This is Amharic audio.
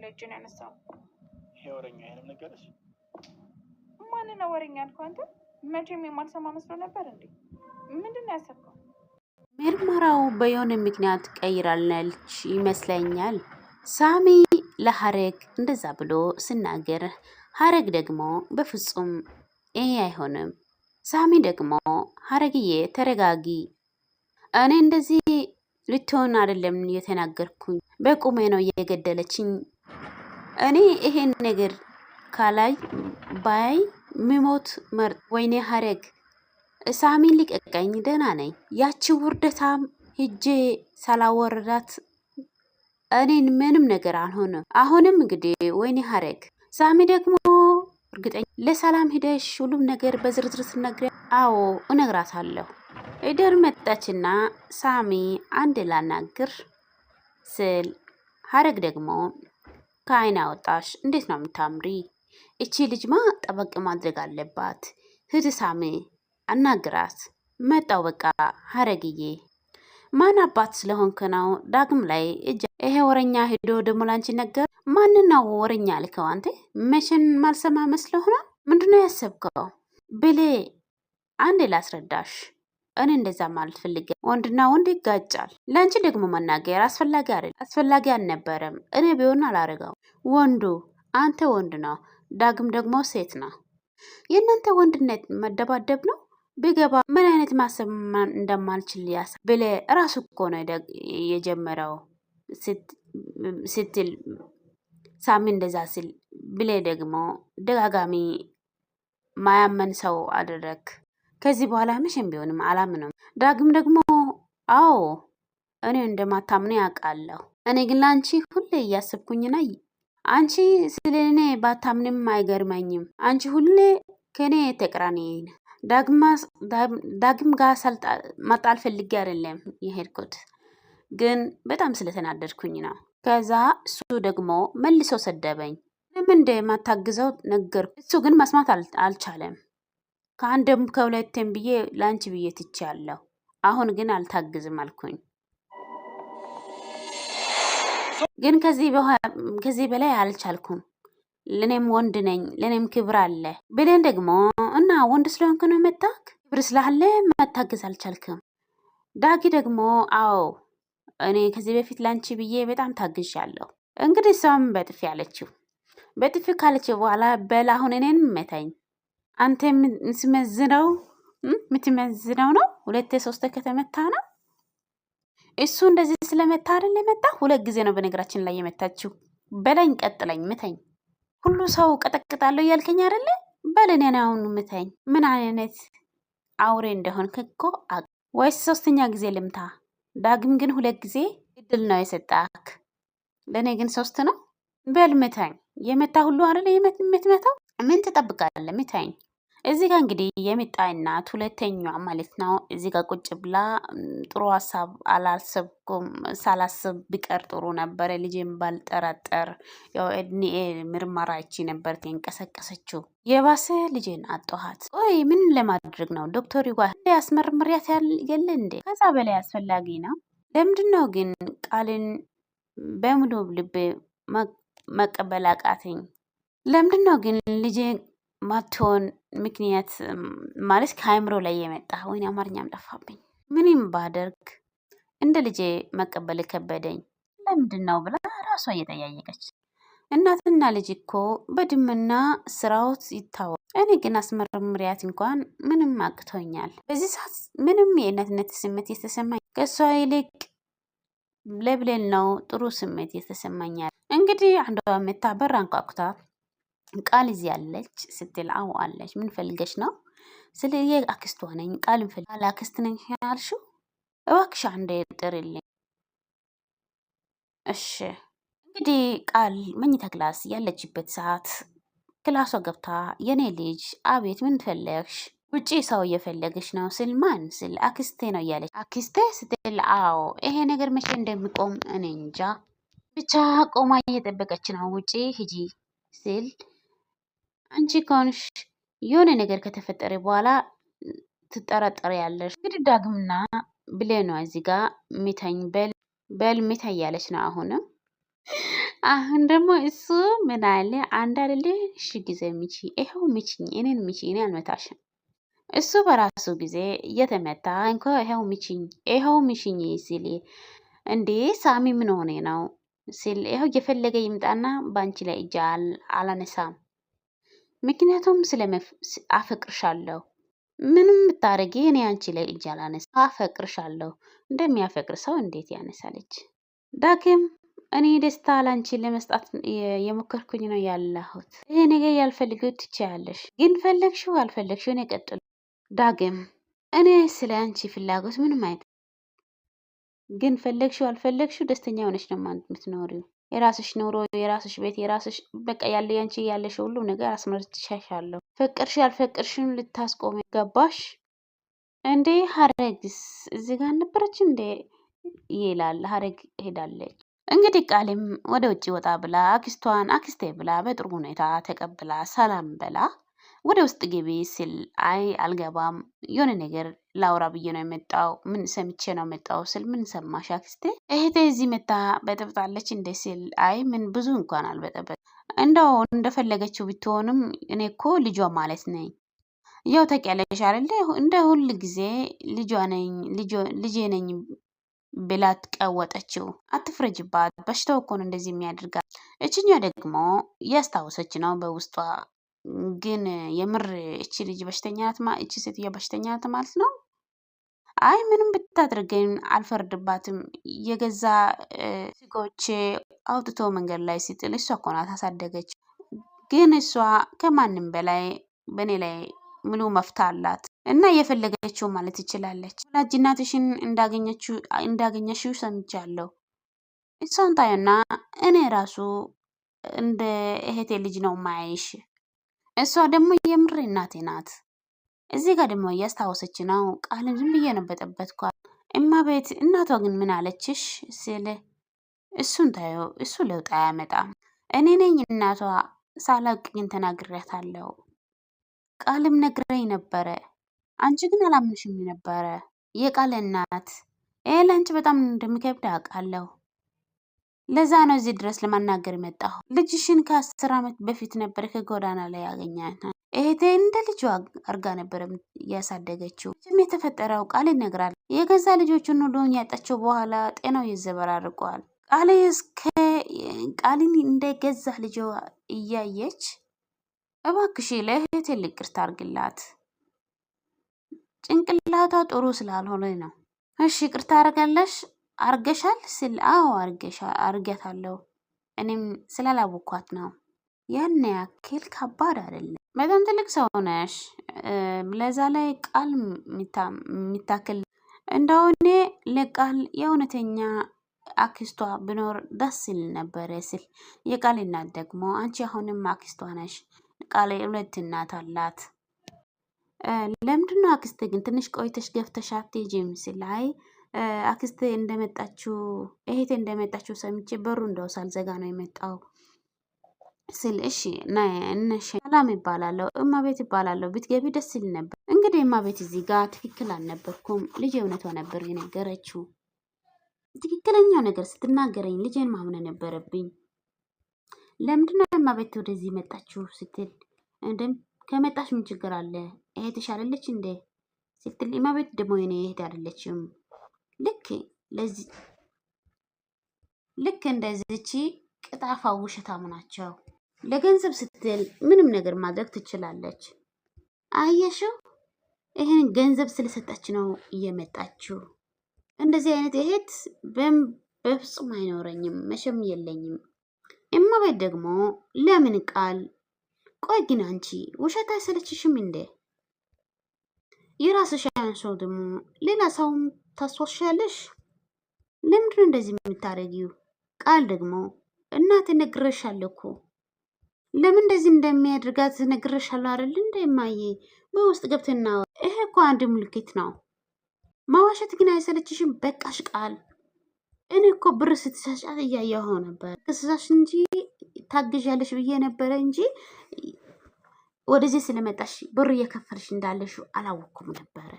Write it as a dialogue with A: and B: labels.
A: ለእጅን ያነሳው
B: የወረኛ አይነት ነገርሽ
A: ማንን ነው ወረኛ ያልከው አንተ? መቼም የማልሰማ መስሎ ነበር እንዴ? ምንድን ነው ያሰብከው?
C: ምርመራው በየሆነ ምክንያት ቀይራለች ይመስለኛል። ሳሚ ለሀረግ እንደዛ ብሎ ስናገር ሀረግ ደግሞ በፍጹም ይሄ አይሆንም። ሳሚ ደግሞ ሀረግዬ ተረጋጊ፣ እኔ እንደዚህ ልትሆን አይደለም የተናገርኩኝ፣ በቁሜ ነው እየገደለችኝ። እኔ ይሄን ነገር ካላይ ባይ ሚሞት መርጥ። ወይኔ ሀረግ ሳሚን ሊቀቀኝ፣ ደህና ነኝ። ያቺ ውርደታም ሂጄ ሳላወረዳት እኔን ምንም ነገር አልሆነም። አሁንም እንግዲህ ወይኔ ሀረግ ሳሚ ደግሞ እርግጠኛ ለሰላም ሂደሽ ሁሉም ነገር በዝርዝር ትነግሪ? አዎ እነግራታለሁ። ኢደር መጣችና ሳሚ አንድ ላናግር ስል ሀረግ ደግሞ ከአይን አወጣሽ፣ እንዴት ነው የምታምሪ? እቺ ልጅማ ጠበቅ ማድረግ አለባት። ሂድ ሳሚ አናግራት። መጣው በቃ ሀረግዬ ማን አባት ስለሆንክ ነው ዳግም ላይ ይሄ ወረኛ ሄዶ ደግሞ ላንቺ ነገር? ማን ነው ወረኛ ልከው? አንተ መቼን ማልሰማ መስሎህ ነው? ምንድነው ያሰብከው? ብሌ አንዴ ላስረዳሽ። እኔ እንደዛ ማለት ፈልጌ ወንድና ወንድ ይጋጫል። ለአንቺ ደግሞ መናገር አስፈላጊ አይደል? አስፈላጊ አልነበረም። እኔ ቢሆን አላረገው። ወንዱ አንተ ወንድ ነው፣ ዳግም ደግሞ ሴት ነው። የእናንተ ወንድነት መደባደብ ነው። ቢገባ ምን አይነት ማሰብ እንደማልችል ያሳ ብሌ ራሱ እኮ ነው የጀመረው ስትል ሳሚ እንደዛ ሲል ብሌ ደግሞ ደጋጋሚ ማያመን ሰው አደረግ። ከዚህ በኋላ መቼም ቢሆንም አላምነውም። ዳግም ደግሞ አዎ እኔ እንደማታምኑ ያውቃለሁ። እኔ ግን ለአንቺ ሁሌ እያሰብኩኝና አንቺ ስለ እኔ ባታምንም አይገርመኝም። አንቺ ሁሌ ከኔ ተቅራኔ ዳግም ጋር መጣል ፈልጌ አይደለም የሄድኩት፣ ግን በጣም ስለተናደድኩኝ ነው። ከዛ እሱ ደግሞ መልሶ ሰደበኝ። ለምን እንደማታግዘው ነገርኩ። እሱ ግን መስማት አልቻለም። ከአንድም ከሁለቴም ብዬ ለአንቺ ብዬ ትቼያለሁ። አሁን ግን አልታግዝም አልኩኝ። ግን ከዚህ በላይ አልቻልኩም። ለኔም ወንድ ነኝ፣ ለኔም ክብር አለ ብለን ደግሞ እና ወንድ ስለሆንክ ነው መጣክ፣ ክብር ስላለ መታገዝ አልቻልክም። ዳጊ ደግሞ አዎ እኔ ከዚህ በፊት ላንቺ ብዬ በጣም ታግዣለሁ። እንግዲህ እሷም በጥፊ አለችው። በጥፊ ካለችው በኋላ በል አሁን እኔን መታኝ። አንተ የምትመዝነው ነው ሁለቴ ሶስቴ ከተመታ ነው። እሱ እንደዚህ ስለመታ አይደል የመጣ? ሁለት ጊዜ ነው በነገራችን ላይ የመታችው። በለኝ፣ ቀጥለኝ፣ ምተኝ። ሁሉ ሰው ቀጠቅጣለሁ እያልከኝ አይደለ? በል እኔን አሁን ምተኝ። ምን አይነት አውሬ እንደሆንክ እኮ ወይስ ሶስተኛ ጊዜ ልምታ? ዳግም ግን ሁለት ጊዜ እድል ነው የሰጣክ፣ ለእኔ ግን ሶስት ነው። በል ምታኝ። የመታ ሁሉ አይደለ የምትመታው? ምን ትጠብቃለህ? ምታኝ። እዚህ ጋር እንግዲህ የሚጣይ እናት ሁለተኛዋ ማለት ነው እዚህ ጋር ቁጭ ብላ ጥሩ ሀሳብ አላሰብኩም፣ ሳላስብ ቢቀር ጥሩ ነበረ፣ ልጄን ባልጠረጠር። ያው ኤድኒኤ ምርመራ ይቺ ነበር የንቀሰቀሰችው። የባሰ ልጄን አጣኋት። ቆይ ምን ለማድረግ ነው ዶክተር ይጓ ያስመርምሪያት የለ እንዴ? ከዛ በላይ አስፈላጊ ነው። ለምንድን ነው ግን ቃልን በሙሉ ልብ መቀበል አቃተኝ? ለምንድን ነው ግን ልጄ ማትሆን ምክንያት ማለት ከአእምሮ ላይ የመጣ? ወይኔ አማርኛም ጠፋብኝ። ምንም ባደርግ እንደ ልጄ መቀበል ከበደኝ። ለምንድን ነው ብላ ራሷ እየጠያየቀች። እናትና ልጅ እኮ በድምና ስራዎት ይታወቅ። እኔ ግን አስመርምሪያት እንኳን ምንም አቅቶኛል። በዚህ ሰዓት ምንም የእናትነት ስሜት የተሰማኝ ከእሷ ይልቅ ለብሌል ነው ጥሩ ስሜት የተሰማኛል። እንግዲህ አንዷ መታ በር አንኳኩታ ቃል እዚህ አለች ስትል አዎ አለች። ምን ፈልገሽ ነው? ስለ የአክስቷ ነኝ። ቃል ፈልጋለሁ። አክስት ነኝ ያልሽው? እባክሽ አንዴ ጥሪልኝ። እሺ። እንግዲህ ቃል መኝታ ክላስ ያለችበት ሰዓት ክላሷ ገብታ የኔ ልጅ አቤት ምን ፈለግሽ? ውጪ ሰው እየፈለገች ነው ስል ማን ስል አክስቴ ነው እያለች አክስቴ ስትል አዎ ይሄ ነገር መቼ እንደሚቆም እኔ እንጃ፣ ብቻ ቆማ እየጠበቀች ነው ውጪ ሂጂ ስል አንቺ ከሆንሽ የሆነ ነገር ከተፈጠረ በኋላ ትጠረጠሪ ያለሽ። እንግዲህ ዳግምና ብሌኗ እዚህ ጋር ሚተኝ በል ሚተኝ ያለች ነው አሁንም አሁን ደግሞ እሱ ምን አለ? አንድ አይደለ እሺ ጊዜ ምቺ፣ ይኸው ምቺኝ፣ እኔን ምቺ፣ እኔ አልመታሽም። እሱ በራሱ ጊዜ እየተመታ እንኳ ይኸው ምቺኝ፣ ይኸው ምሽኝ ሲል እንዴ ሳሚ ምን ሆነ ነው ሲል ይኸው እየፈለገ ይምጣና በአንቺ ላይ እጅ አላነሳም። ምክንያቱም አፈቅርሻለሁ፣ ምንም ብታረጊ እኔ አንቺ ላይ እጅ አላነሳ። አፈቅርሻለሁ። እንደሚያፈቅር ሰው እንዴት ያነሳለች? ዳግም እኔ ደስታ ላንቺ ለመስጣት የሞከርኩኝ ነው ያለሁት። ይሄ ነገር ያልፈልገው ትችያለሽ፣ ግን ፈለግሽው አልፈለግሽው እኔ ቀጥሉ። ዳግም እኔ ስለ አንቺ ፍላጎት ምንም አይደለም፣ ግን ፈለግሽው አልፈለግሽው ደስተኛ ሆነሽ ነው የምትኖሪው። የራስሽ ኑሮ፣ የራስሽ ቤት፣ የራስሽ በቃ ያለ ያንቺ ያለሽ ሁሉ ነገር አስመርጥሻለሁ። ፈቅርሽ ያልፈቅርሽን ልታስቆሚ ገባሽ እንዴ? ሀረግስ እዚህ ጋር ነበረች እንዴ ይላል። ሀረግ ሄዳለች። እንግዲህ ቃልም ወደ ውጭ ወጣ ብላ አክስቷን አክስቴ ብላ በጥሩ ሁኔታ ተቀብላ ሰላም በላ ወደ ውስጥ ግቢ ሲል አይ አልገባም፣ የሆነ ነገር ላውራ ብዬ ነው የመጣው። ምን ሰምቼ ነው የመጣው ስል ምን ሰማሽ አክስቴ? እህቴ እዚህ መታ በጥብጣለች እንደ ሲል አይ ምን ብዙ እንኳን አልበጠበጥ፣ እንደው እንደፈለገችው ብትሆንም እኔ እኮ ልጇ ማለት ነኝ። ያው ታውቂያለሽ አይደለ? እንደ ሁል ጊዜ ልጇ ነኝ ልጄ ነኝ ብላት ቀወጠችው። አትፍረጅባት፣ በሽታው እኮ ነው እንደዚህ የሚያደርጋት። እችኛ ደግሞ እያስታወሰች ነው በውስጧ ግን የምር እቺ ልጅ በሽተኛ ናት፣ እቺ ሴትዮ በሽተኛ ናት ማለት ነው። አይ ምንም ብታደርገኝ አልፈርድባትም። የገዛ ስጎቼ አውጥቶ መንገድ ላይ ሲጥል እሷ እኮ ናት አሳደገች። ግን እሷ ከማንም በላይ በእኔ ላይ ሙሉ መፍታ አላት እና እየፈለገችው ማለት ትችላለች። ወላጅ እናትሽን እንዳገኘሽው ሰምቻለሁ። እሷን ታዩና እኔ ራሱ እንደ እህቴ ልጅ ነው ማይሽ። እሷ ደግሞ የምር እናቴ ናት። እዚህ ጋር ደግሞ እያስታወሰች ነው። ቃልን ዝም ብዬ ነው በጠበጥኳት። እማቤት እናቷ ግን ምን አለችሽ ስል እሱን ታዩ፣ እሱ ለውጥ አያመጣም። እኔ ነኝ እናቷ ሳላውቅ ግን ተናግሬያታለሁ። ቃልም ነግረኝ ነበረ፣ አንቺ ግን አላምንሽም ነበረ። የቃል እናት ይሄ ለአንቺ በጣም እንደሚከብድ አውቃለሁ። ለዛ ነው እዚህ ድረስ ለማናገር የመጣሁ። ልጅሽን ከ10 ዓመት በፊት ነበር ከጎዳና ላይ ያገኛት። እህቴ እንደ ልጇ አርጋ ነበር እያሳደገችው። የተፈጠረው ቃል ይነግራል። የገዛ ልጆቹን ሁሉ ያጣቸው በኋላ ጤናው ይዘበራርቀዋል። ቃልን እንደገዛ ልጇ እያየች እባክሽ ለእህቴ ይቅርታ አርግላት፣ ጭንቅላቷ ጥሩ ስላልሆነ ነው። እሺ ይቅርታ አርጋለሽ አርገሻል ስል አዎ አርገታለሁ፣ እኔም ስላላወኳት ነው። ያን ያክል ከባድ አይደለም። በጣም ትልቅ ሰው ነሽ። ለዛ ላይ ቃል የሚታክል እንደሆነ ለቃል የእውነተኛ አክስቷ ብኖር ደስ ይል ነበረ ሲል የቃል እናት ደግሞ አንቺ አሁንም አክስቷ ነሽ። ቃል 2 እናት አላት። ለምንድነው አክስቴ ግን ትንሽ ቆይተሽ ገፍተሽ አትሄጂም ሲል አይ አክስቴ እንደመጣችሁ እህቴ እንደመጣችሁ ሰምቼ በሩ እንደው ሳልዘጋ ነው የመጣው ስል እሺ እነሽ ሰላም ይባላለሁ፣ እማቤት ይባላለሁ፣ ብትገቢ ደስ ይል ነበር። እንግዲህ እማቤት እዚህ ጋር ትክክል አልነበርኩም። ልጄ እውነቷ ነበር የነገረችው። ትክክለኛው ነገር ስትናገረኝ ልጄን ማምነ ነበረብኝ። ለምንድነው እማቤት ወደዚህ መጣችሁ ስትል ከመጣሽ ምን ችግር አለ? እህትሽ አይደለች እንዴ ስትል እማቤት ደግሞ የኔ እህት አይደለችም። ልክ እንደዚች ቅጣፋ ውሸታም ናቸው። ለገንዘብ ስትል ምንም ነገር ማድረግ ትችላለች። አየሽው፣ ይህን ገንዘብ ስለሰጠች ነው እየመጣችው። እንደዚህ አይነት እህት በፍጹም አይኖረኝም፣ መቼም የለኝም። እማቤት ደግሞ ለምን ቃል ቆይ ግን አንቺ ውሸት አይሰለችሽም እንዴ? የራስሽ ያንሰው ደግሞ ሌላ ሰውም ታስወሻለሽ። ለምንድነው እንደዚህ የምታደርጊው? ቃል ደግሞ እናቴ ነግሬሻለሁ እኮ ለምን እንደዚህ እንደሚያደርጋት ነግሬሻለሁ አይደል? እንደማዬ በውስጥ ገብተና ይሄ እኮ አንድ ምልክት ነው። ማዋሸት ግን አይሰለችሽም? በቃሽ ቃል። እኔ እኮ ብር ስትሰጫት እያየሁ ነበር። ከስሳሽ እንጂ ታግዣለሽ ብዬ ነበረ እንጂ ወደዚህ ስለመጣሽ ብር እየከፈልሽ እንዳለሽ አላወኩም ነበረ።